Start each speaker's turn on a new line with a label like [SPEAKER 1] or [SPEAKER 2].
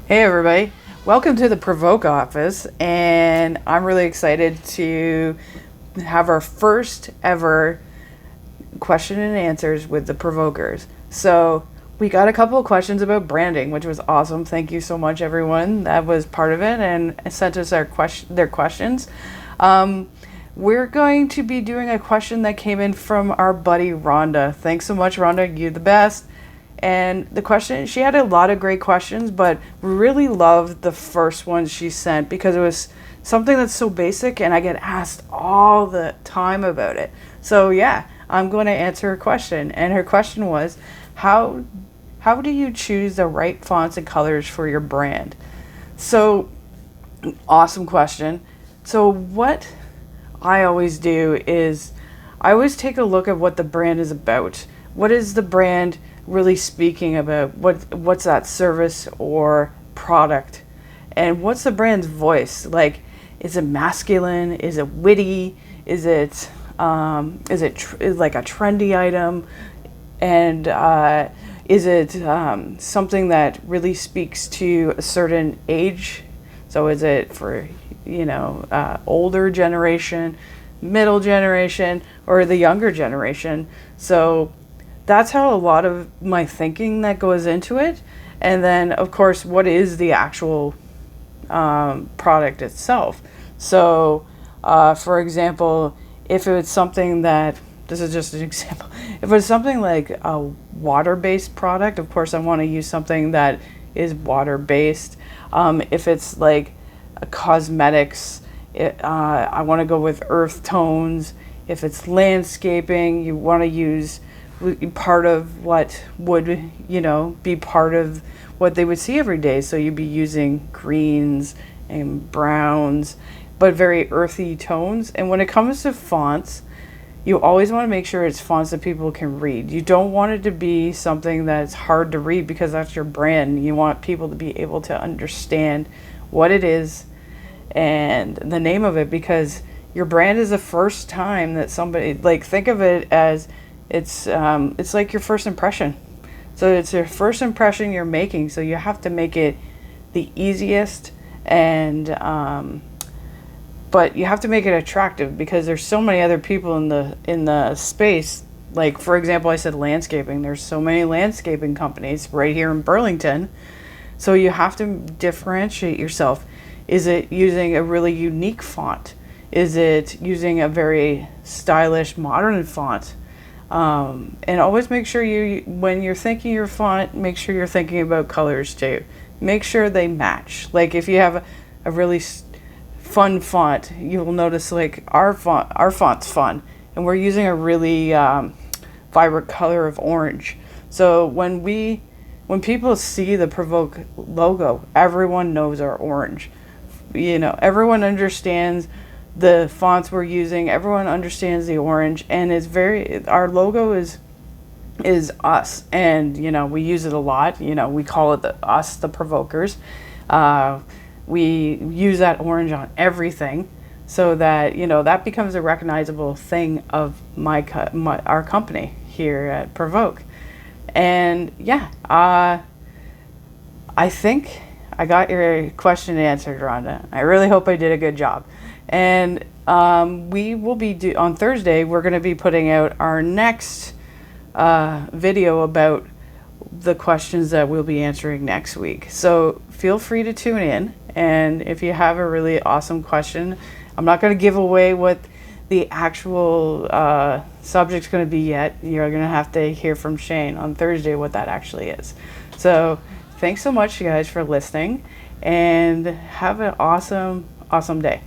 [SPEAKER 1] Hey everybody, welcome to the Provoke office, and I'm really excited to have our first ever question and answers with the Provokers. So we got a couple of questions about branding, which was awesome. Thank you so much, everyone that was part of it and sent us their questions. We're going to be doing a question that came in from our buddy Rhonda. Thanks so much, Rhonda. You're the best. And the question, she had a lot of great questions, but we really loved the first one she sent because it was something that's so basic and I get asked all the time about it. So yeah, I'm going to answer her question. And her question was, how do you choose the right fonts and colors for your brand? So awesome question. So what I always do is I always take a look at what the brand is about. What is the brand really speaking about? What's that service or product? And what's the brand's voice? Like, is it masculine? Is it witty? Is it like a trendy item? And is it something that really speaks to a certain age? So is it for older generation, middle generation, or the younger generation? So that's how a lot of my thinking that goes into it. And then, of course, what is the actual product itself? So, for example, if it was something that, this is just an example, if it's something like a water-based product, of course, I want to use something that is water-based. If it's like a cosmetics, I want to go with earth tones. If it's landscaping, you want to use part of what would be part of what they would see every day. So you'd be using greens and browns, but very earthy tones. And when it comes to fonts, you always want to make sure it's fonts that people can read. You don't want it to be something that's hard to read because that's your brand. You want people to be able to understand what it is and the name of it, because your brand is the first time that somebody, like, think of it as it's like your first impression. So it's your first impression you're making. So you have to make it the easiest, and but you have to make it attractive because there's so many other people in the space. Like, for example, I said landscaping. There's so many landscaping companies right here in Burlington. So you have to differentiate yourself. Is it using a really unique font? Is it using a very stylish modern font? And always make sure when you're thinking your font, make sure you're thinking about colors too. Make sure they match. Like, if you have a really fun font, you will notice, like, our font's fun, and we're using a really vibrant color of orange. So when people see the Provoke logo, everyone knows our orange. Everyone understands the fonts we're using. Everyone understands the orange, and our logo is us, and we use it a lot. We call it the Provokers. We use that orange on everything, so that that becomes a recognizable thing of our company here at Provoke. And yeah, I think I got your question answered, Rhonda. I really hope I did a good job. And we will be on Thursday. We're going to be putting out our next video about the questions that we'll be answering next week. So feel free to tune in. And if you have a really awesome question, I'm not going to give away what the actual subject's going to be yet. You're going to have to hear from Shane on Thursday what that actually is. So thanks so much, you guys, for listening, and have an awesome day.